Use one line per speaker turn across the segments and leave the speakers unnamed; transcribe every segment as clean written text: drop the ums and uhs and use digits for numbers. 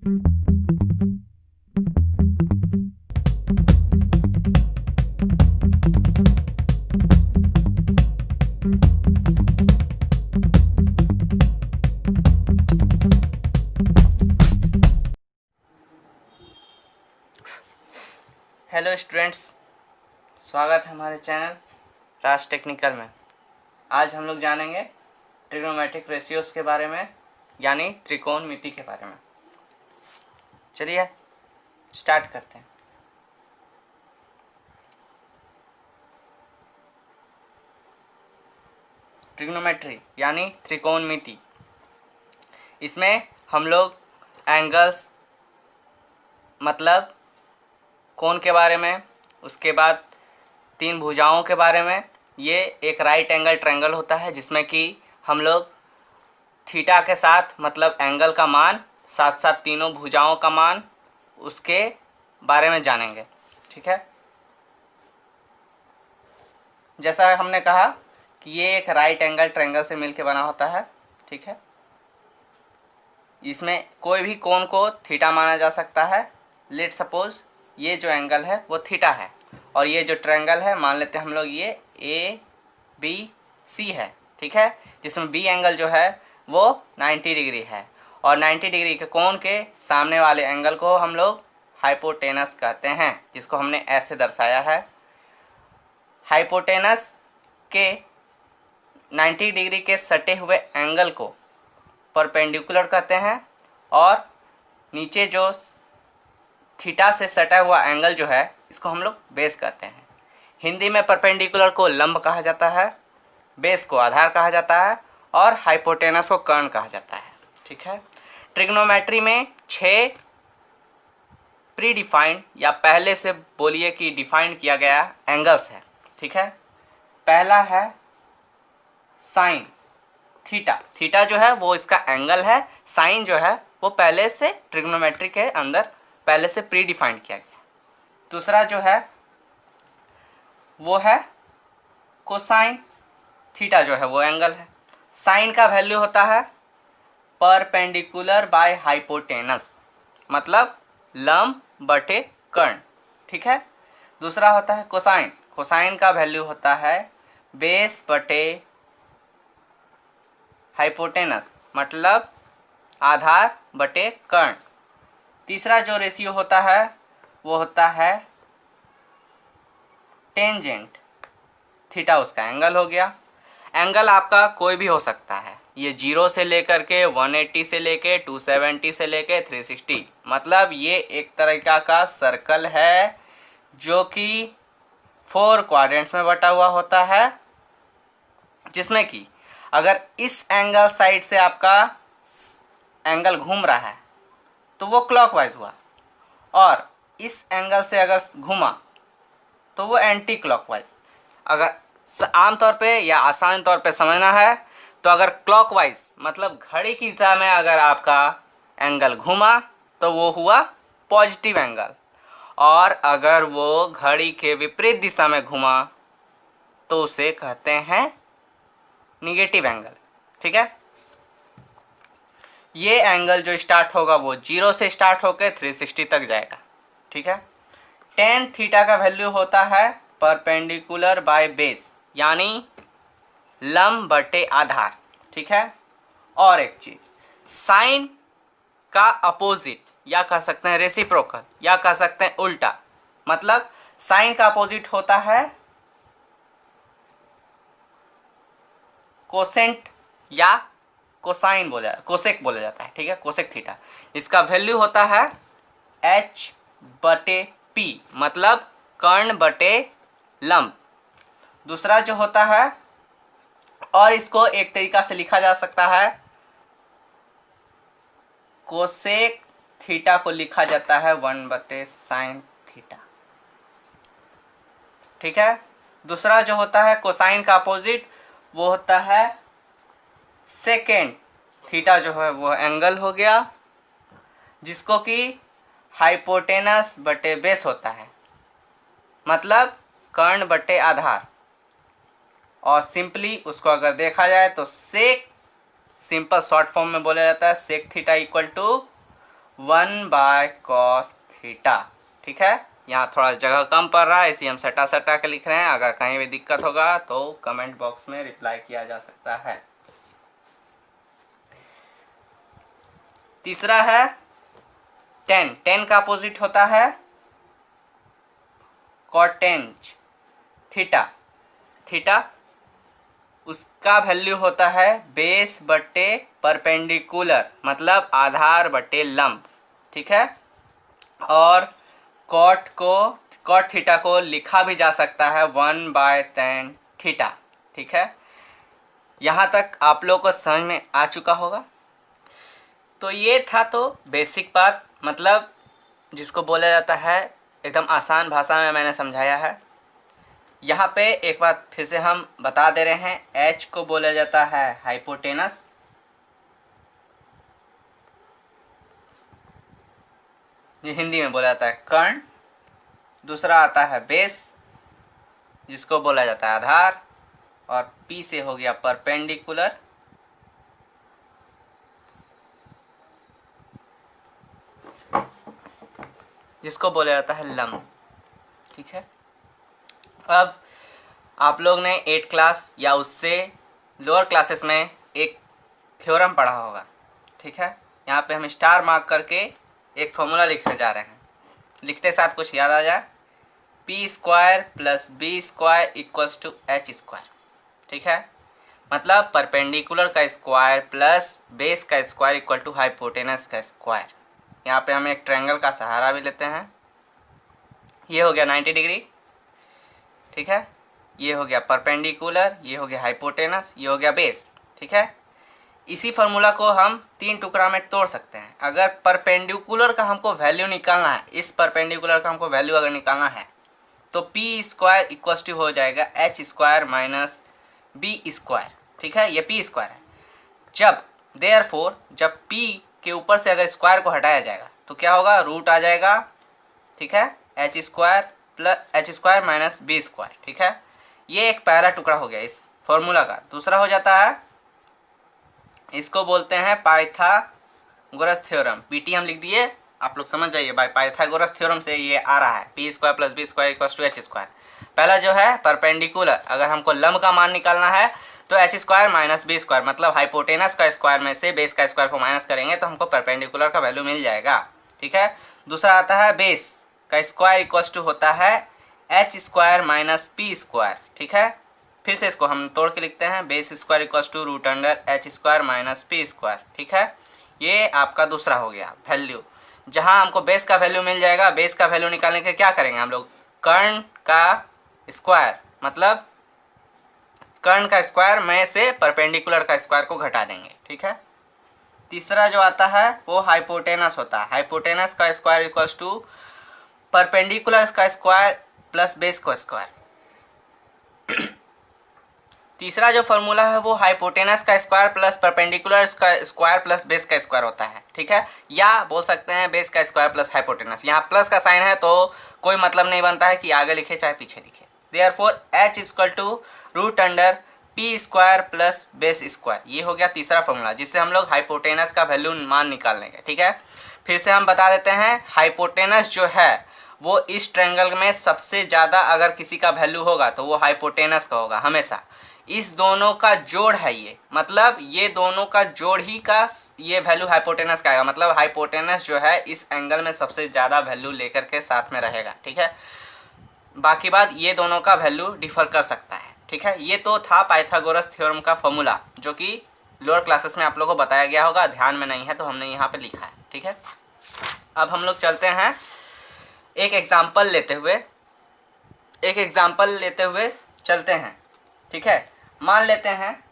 Hello students, स्वागत है हमारे चैनल राज टेक्निकल में। आज हम लोग जानेंगे ट्रिग्नोमेट्रिक रेशियोज के बारे में, यानी त्रिकोणमिति के बारे में। चलिए स्टार्ट करते हैं। ट्रिग्नोमेट्री यानी त्रिकोणमिति, इसमें हम लोग एंगल्स मतलब कोण के बारे में, उसके बाद तीन भुजाओं के बारे में। ये एक राइट एंगल ट्रायंगल होता है जिसमें कि हम लोग थीटा के साथ मतलब एंगल का मान, साथ साथ तीनों भुजाओं का मान, उसके बारे में जानेंगे। ठीक है, जैसा हमने कहा कि ये एक राइट एंगल ट्रायंगल से मिलकर बना होता है। ठीक है, इसमें कोई भी कोण को थीटा माना जा सकता है। लेट सपोज ये जो एंगल है वो थीटा है और ये जो ट्रायंगल है मान लेते हैं हम लोग ये ए बी सी है। ठीक है, जिसमें बी एंगल जो है वो 90 डिग्री है और 90 डिग्री के कोण के सामने वाले एंगल को हम लोग हाइपोटेनस कहते हैं, जिसको हमने ऐसे दर्शाया है। हाइपोटेनस के 90 डिग्री के सटे हुए एंगल को परपेंडिकुलर कहते हैं और नीचे जो थीटा से सटा हुआ एंगल जो है इसको हम लोग बेस कहते हैं। हिंदी में परपेंडिकुलर को लंब कहा जाता है, बेस को आधार कहा जाता है और हाइपोटेनस को कर्ण कहा जाता है। ठीक है, ट्रिग्नोमेट्री में 6 प्री डिफाइंड या पहले से बोलिए कि डिफाइंड किया गया एंगल्स है। ठीक है, पहला है साइन थीटा। थीटा जो है वो इसका एंगल है, साइन जो है वो पहले से ट्रिग्नोमेट्री के अंदर पहले से प्री डिफाइंड किया गया। दूसरा जो है वो है कोसाइन। थीटा जो है वो एंगल है, साइन का वैल्यू होता है परपेंडिकुलर बाय हाइपोटेनस मतलब लंब बटे कर्ण। ठीक है, दूसरा होता है कोसाइन। कोसाइन का वैल्यू होता है बेस बटे हाइपोटेनस मतलब आधार बटे कर्ण। तीसरा जो रेशियो होता है वो होता है टेंजेंट। थीटा उसका एंगल हो गया। एंगल आपका कोई भी हो सकता है, ये 0 से लेकर के 180 से लेके 270 से लेके 360, मतलब ये एक तरीका का सर्कल है जो कि 4 क्वाड्रेंट्स में बटा हुआ होता है, जिसमें कि अगर इस एंगल साइड से आपका एंगल घूम रहा है तो वो क्लॉकवाइज हुआ और इस एंगल से अगर घूमा तो वो एंटी क्लॉकवाइज। अगर आमतौर पे या आसान तौर पे समझना है तो अगर क्लॉकवाइज मतलब घड़ी की दिशा में अगर आपका एंगल घूमा तो वो हुआ पॉजिटिव एंगल, और अगर वो घड़ी के विपरीत दिशा में घूमा तो उसे कहते हैं निगेटिव एंगल। ठीक है, ये एंगल जो स्टार्ट होगा वो 0 से स्टार्ट होकर 360 तक जाएगा। ठीक है, टेन थीटा का वैल्यू होता है परपेंडिकुलर बाय बेस यानी लंब बटे आधार। ठीक है, और एक चीज साइन का अपोजिट या कह सकते हैं रेसिप्रोकल या कह सकते हैं उल्टा, मतलब साइन का अपोजिट होता है कोसेंट या कोसाइन बोला, कोसेक बोला जाता है। ठीक है, कोसेक थीटा, इसका वैल्यू होता है h बटे p मतलब कर्ण बटे लंब। दूसरा जो होता है, और इसको एक तरीका से लिखा जा सकता है, कोसेक थीटा को लिखा जाता है 1 बटे साइन थीटा। ठीक है, दूसरा जो होता है कोसाइन का अपोजिट वो होता है सेकेंड थीटा, जो है वो एंगल हो गया जिसको कि हाइपोटेनस बटे बेस होता है मतलब कर्ण बटे आधार, और सिंपली उसको अगर देखा जाए तो सेक सिंपल शॉर्ट फॉर्म में बोला जाता है sec theta equal to 1/cos theta. ठीक है, यहाँ थोड़ा जगह कम पड़ रहा है इसलिए हम सटा सटा के लिख रहे हैं। अगर कहीं भी दिक्कत होगा तो कमेंट बॉक्स में रिप्लाई किया जा सकता है। तीसरा है टेन। टेन का अपोजिट होता है कॉटेंज थीटा। थीटा उसका वैल्यू होता है बेस बटे परपेंडिकुलर, मतलब आधार बटे लंब। ठीक है, और कॉट थीटा को लिखा भी जा सकता है 1/tan थीटा। ठीक है, यहाँ तक आप लोगों को समझ में आ चुका होगा। तो ये था तो बेसिक बात, मतलब जिसको बोला जाता है एकदम आसान भाषा में मैंने समझाया है। यहाँ पे एक बात फिर से हम बता दे रहे हैं, एच को बोला जाता है हाइपोटेनस, ये हिंदी में बोला जाता है कर्ण। दूसरा आता है बेस, जिसको बोला जाता है आधार, और पी से हो गया परपेंडिकुलर, जिसको बोला जाता है लंब। ठीक है, अब आप लोग ने 8 क्लास या उससे लोअर क्लासेस में एक थ्योरम पढ़ा होगा। ठीक है, यहाँ पे हम स्टार मार्क करके एक फॉर्मूला लिखने जा रहे हैं। लिखते साथ कुछ याद आ जाए, p² + b² = h²। ठीक है, मतलब परपेंडिकुलर का स्क्वायर प्लस बेस का स्क्वायर इक्वल टू हाइपोटेनस का स्क्वायर। यहाँ पे हम एक ट्रायंगल का सहारा भी लेते हैं। ये हो गया 90 डिग्री। ठीक है, ये हो गया परपेंडिकुलर, ये हो गया हाइपोटेनस, ये हो गया बेस। ठीक है, इसी फार्मूला को हम 3 टुकड़ा में तोड़ सकते हैं। अगर परपेंडिकुलर का हमको वैल्यू निकालना है, इस परपेंडिकुलर का हमको वैल्यू अगर निकालना है, तो p² = हो जाएगा h² - b²। ठीक है, ये p² है। जब देयरफॉर जब p के ऊपर से अगर स्क्वायर को हटाया जाएगा तो क्या होगा, रूट आ जाएगा। ठीक है, h² - b²। ठीक है, ये एक पहला टुकड़ा हो गया इस फॉर्मूला का। दूसरा हो जाता है, इसको बोलते हैं पाइथागोरस थ्योरम। पीटी हम लिख दिए, आप लोग समझ जाइए, बाय पाइथागोरस थ्योरम से ये आ रहा है p² + b² = h²। पहला जो है परपेंडिकुलर, अगर हमको लंब का मान निकालना है तो h² - b², मतलब हाइपोटेनस का स्क्वायर में से बेस का स्क्वायर को माइनस करेंगे तो हमको परपेंडिकुलर का वैल्यू मिल जाएगा। ठीक है, दूसरा आता है बेस का स्क्वायर इक्वल टू होता है h² - p²। ठीक है, फिर से इसको हम तोड़ के लिखते हैं, base square equal to √h² - p²। ठीक है, ये आपका दूसरा हो गया वैल्यू। जहां हमको बेस का वैल्यू मिल जाएगा, बेस का वैल्यू निकालने के क्या करेंगे हम लोग, कर्ण का स्क्वायर, मतलब कर्ण का स्क्वायर में से परपेंडिकुलर का स्क्वायर को घटा देंगे। ठीक है, तीसरा जो आता है वो हाइपोटेनस होता है। हाइपोटेनस का स्क्वायर इक्वल टू परपेंडिकुलर का स्क्वायर प्लस बेस का स्क्वायर। तीसरा जो फॉर्मूला है वो हाइपोटेनस का स्क्वायर प्लस परपेंडिकुलर का स्क्वायर प्लस बेस का स्क्वायर होता है। ठीक है, या बोल सकते हैं बेस का स्क्वायर प्लस हाइपोटेनस। यहाँ प्लस का साइन है तो कोई मतलब नहीं बनता है कि आगे लिखे चाहे पीछे लिखे। Therefore h = √p² plus base square. ये हो गया तीसरा फॉर्मूला, जिससे हम लोग हाइपोटेनस का वैल्यू मान निकाल लेंगे। ठीक है, फिर से हम बता देते हैं, हाइपोटेनस जो है वो इस ट्रायंगल में सबसे ज़्यादा अगर किसी का वैल्यू होगा तो वो हाइपोटेनस का होगा हमेशा। इस दोनों का जोड़ है ये, मतलब ये दोनों का जोड़ ही का ये वैल्यू हाइपोटेनस का आएगा। मतलब हाइपोटेनस जो है इस एंगल में सबसे ज़्यादा वैल्यू लेकर के साथ में रहेगा। ठीक है, बाकी बात ये दोनों का वैल्यू डिफर कर सकता है। ठीक है, ये तो था पाइथागोरस थ्योरम का फॉर्मूला, जो कि लोअर क्लासेस में आप लोगों को बताया गया होगा, ध्यान में नहीं है तो हमने यहाँ पे लिखा है। ठीक है, अब हम लोग चलते हैं एक एग्जाम्पल लेते हुए चलते हैं। ठीक है, मान लेते हैं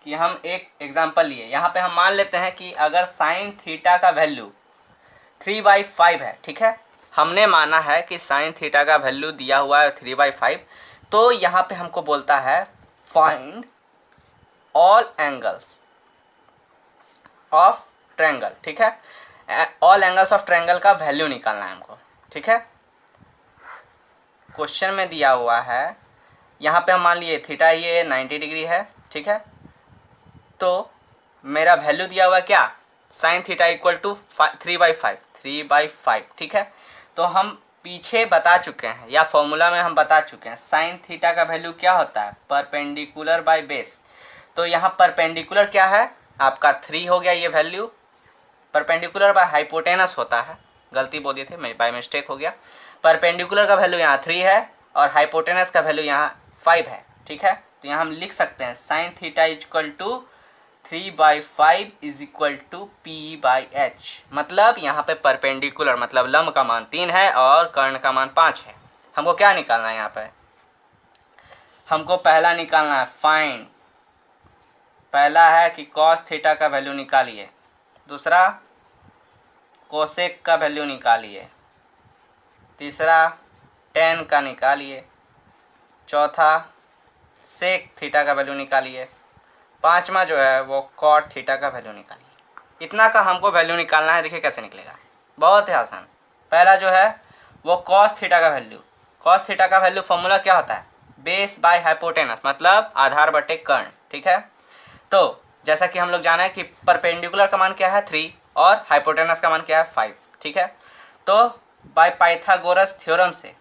कि हम एक एग्जाम्पल लिए। यहाँ पे हम मान लेते हैं कि अगर साइन थीटा का वैल्यू 3/5 है। ठीक है, हमने माना है कि साइन थीटा का वैल्यू दिया हुआ है 3/5। तो यहाँ पे हमको बोलता है find all angles of triangle. ठीक है, ऑल एंगल्स ऑफ ट्रायंगल का वैल्यू निकालना है हमको। ठीक है, क्वेश्चन में दिया हुआ है, यहाँ पे हम मान लिए थीटा ये 90 डिग्री है। ठीक है, तो मेरा वैल्यू दिया हुआ क्या, साइन थीटा इक्वल टू 3/5, ठीक है। तो हम पीछे बता चुके हैं या फॉर्मूला में हम बता चुके हैं साइन थीटा का वैल्यू क्या होता है, परपेंडिकुलर बाय बेस। तो यहाँ परपेंडिकुलर क्या है आपका 3 हो गया, ये वैल्यू परपेंडिकुलर बाय हाइपोटेनस होता है, गलती बोल दिए थे मैं, बाय मिस्टेक हो गया। परपेंडिकुलर का वैल्यू यहाँ 3 है और हाइपोटेनस का वैल्यू यहाँ 5 है, ठीक है। तो यहाँ हम लिख सकते हैं sine theta equal to 3/5 is equal to P/H। मतलब यहाँ पे परपेंडिकुलर मतलब लंब का मान 3 है और कर्ण का मान 5 है। हमको क्या निकालना है यहाँ पे, हमको पहला निकालना है फाइंड, पहला है कि कॉस थीटा का वैल्यू निकालिए, दूसरा कोसेक का वैल्यू निकालिए, तीसरा टेन का निकालिए, चौथा सेक थीटा का वैल्यू निकालिए, पांचवा जो है वो कॉट थीटा का वैल्यू निकालिए। इतना का हमको वैल्यू निकालना है। देखिए कैसे निकलेगा, बहुत ही आसान। पहला जो है वो कॉस थीटा का वैल्यू, कॉस थीटा का वैल्यू फॉर्मूला क्या होता है, बेस बाय हाइपोटेनस मतलब आधार बटे कर्ण, ठीक है। तो जैसा कि हम लोग जाना है कि परपेंडिकुलर का मान क्या है 3 और हाइपोटेनस का मान क्या है 5, ठीक है। तो बाय पाइथागोरस थ्योरम से,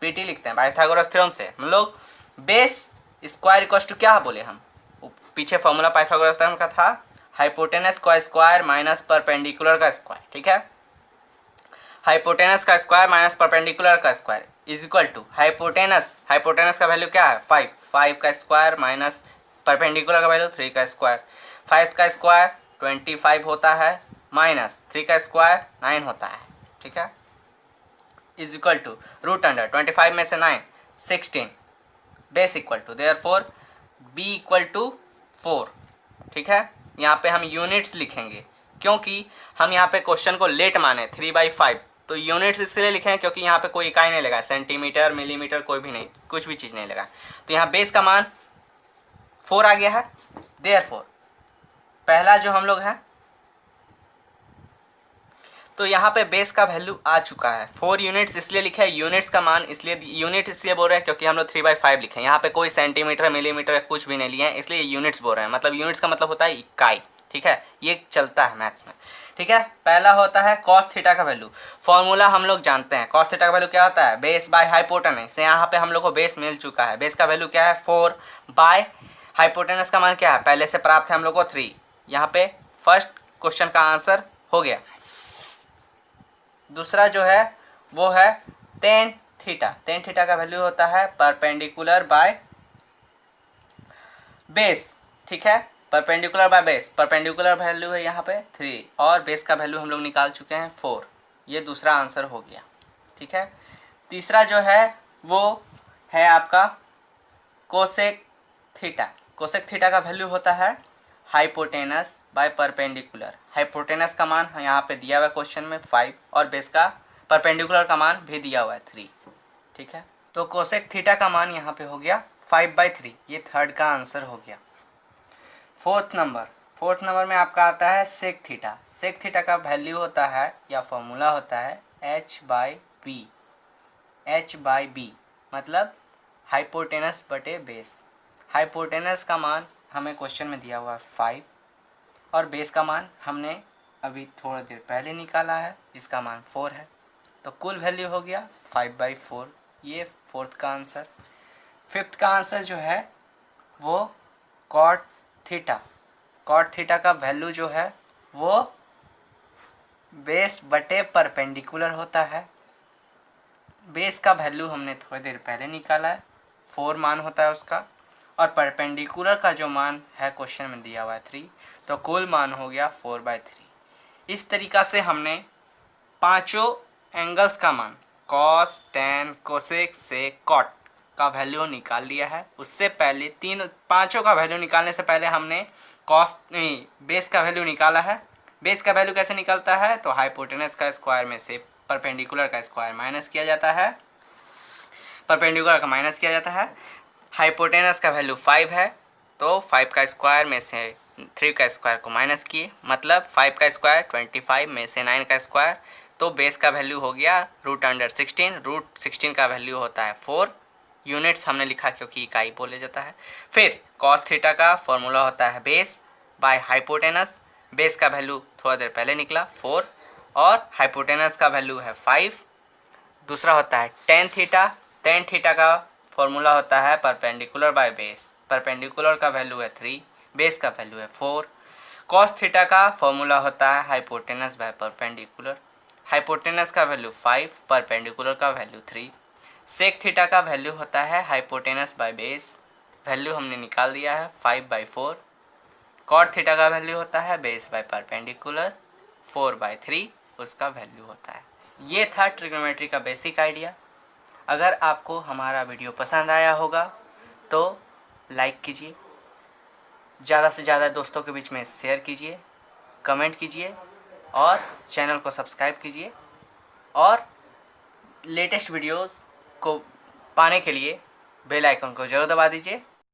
पीटी लिखते हैं, पाइथागोरस थ्योरम से हम लोग बेस स्क्वायर इक्वल टू क्या बोले हम, पीछे फॉर्मूला पाइथागोरस थ्योरम का था हाइपोटेनस का स्क्वायर माइनस परपेंडिकुलर का स्क्वायर, ठीक है। हाइपोटेनस का स्क्वायर माइनस परपेंडिकुलर का square is equal to hypotenuse, hypotenuse का वैल्यू क्या है 5 का स्क्वायर माइनस परपेंडिकुलर का वैल्यू 3 का स्क्वायर, 5 का स्क्वायर 25 होता है माइनस 3 का स्क्वायर 9 होता है, ठीक है। Is equal to root under 25 में से 9 16 base equal to therefore b equal to 4, ठीक है। यहाँ पे हम यूनिट्स लिखेंगे क्योंकि हम यहाँ पे क्वेश्चन को लेट माने 3/5, तो यूनिट्स इसलिए लिखें क्योंकि यहाँ पे कोई इकाई नहीं लगा, सेंटीमीटर मिलीमीटर कोई भी नहीं, कुछ भी चीज़ नहीं लगा। तो यहाँ बेस का मान 4 आ गया है, देयरफॉर पहला जो हम लोग है, तो यहाँ पे बेस का वैल्यू आ चुका है 4 यूनिट्स, इसलिए लिखा है यूनिट्स का मान, इसलिए यूनिट इसलिए बोल रहे हैं क्योंकि हम लोग 3/5 लिखे हैं। यहाँ पे कोई सेंटीमीटर मिलीमीटर कुछ भी नहीं लिए हैं, इसलिए यूनिट्स बोल रहे हैं। मतलब यूनिट्स का मतलब होता है इकाई, ठीक है, ये चलता है मैथ्स में, ठीक है। पहला होता है कॉस थीटा का वैल्यू, फॉर्मूला हम लोग जानते हैं, कॉस थीटा का वैल्यू क्या होता है बेस बाय हाइपोटेनस। यहाँ पे हम लोग को बेस मिल चुका है, बेस का वैल्यू क्या है 4 बाय हाइपोटेनस का मान क्या है पहले से प्राप्त है हम लोग को 3। यहाँ पे फर्स्ट क्वेश्चन का आंसर हो गया। दूसरा जो है वो है टेन थीटा, टेन थीटा का वैल्यू होता है परपेंडिकुलर बाय बेस, ठीक है, perpendicular by base, perpendicular value है यहाँ पे 3 और बेस का वैल्यू हम लोग निकाल चुके हैं 4, ये दूसरा आंसर हो गया, ठीक है। तीसरा जो है वो है आपका कोसेक थीटा, कोसेक थीटा का वैल्यू होता है हाइपोटेनस बाय परपेंडिकुलर, हाइपोटेनस का मान यहाँ पे दिया हुआ है क्वेश्चन में 5 और बेस का परपेंडिकुलर का मान भी दिया हुआ है 3, ठीक है। तो कोसेक थीटा का मान यहाँ पे हो गया 5/3, ये थर्ड का आंसर हो गया। फोर्थ नंबर में आपका आता है सेक थीटा, सेक थीटा का वैल्यू होता है या फॉर्मूला होता है h/b, h/b मतलब हाइपोटेनस बटे बेस। हाइपोटेनस का मान हमें क्वेश्चन में दिया हुआ है 5 और बेस का मान हमने अभी थोड़ी देर पहले निकाला है जिसका मान 4 है, तो कुल वैल्यू हो गया 5/4, ये फोर्थ का आंसर। फिफ्थ का आंसर जो है वो कॉट थीटा, कॉट थीटा का वैल्यू जो है वो बेस बटे परपेंडिकुलर होता है। बेस का वैल्यू हमने थोड़ी देर पहले निकाला है, 4 मान होता है उसका, और परपेंडिकुलर का जो मान है क्वेश्चन में दिया हुआ है 3, तो कुल मान हो गया 4/3। इस तरीक़ा से हमने पांचों एंगल्स का मान cos tan cosec sec cot का वैल्यू निकाल लिया है। उससे पहले पांचों का वैल्यू निकालने से पहले हमने बेस का वैल्यू निकाला है। बेस का वैल्यू कैसे निकलता है, तो हाइपोटेनस का स्क्वायर में से परपेंडिकुलर का स्क्वायर माइनस किया जाता है, परपेंडिकुलर का माइनस किया जाता है। हाइपोटेनस का वैल्यू 5 है तो 5 का स्क्वायर में से 3 का स्क्वायर को माइनस किए, मतलब 5 का स्क्वायर 25 में से 9 का स्क्वायर, तो बेस का वैल्यू हो गया √16, √16 का वैल्यू होता है 4, यूनिट्स हमने लिखा क्योंकि इकाई बोले जाता है। फिर कॉस थीटा का फॉर्मूला होता है बेस बाय हाइपोटेनस, बेस का वैल्यू थोड़ा देर पहले निकला 4 और हाइपोटेनस का वैल्यू है 5। दूसरा होता है टेन थीटा। टेन थीटा का फॉर्मूला होता है परपेंडिकुलर बाय बेस। परपेंडिकुलर का वैल्यू है 3, बेस का वैल्यू है 4। कॉस थीटा का फॉर्मूला होता है हाइपोटेनस बाय परपेंडिकुलर। हाइपोटेनस का वैल्यू 5, परपेंडिकुलर का वैल्यू 3। सेक थीटा का वैल्यू होता है हाइपोटेनस बाय बेस, वैल्यू हमने निकाल दिया है 5/4। कॉट थीटा का वैल्यू होता है बेस बाय परपेंडिकुलर 4/3, उसका वैल्यू होता है। ये था ट्रिग्नोमेट्री का बेसिक आइडिया। अगर आपको हमारा वीडियो पसंद आया होगा तो लाइक कीजिए, ज़्यादा से ज़्यादा दोस्तों के बीच में शेयर कीजिए, कमेंट कीजिए और चैनल को सब्सक्राइब कीजिए। और लेटेस्ट वीडियोस को पाने के लिए बेल आइकन को ज़रूर दबा दीजिए।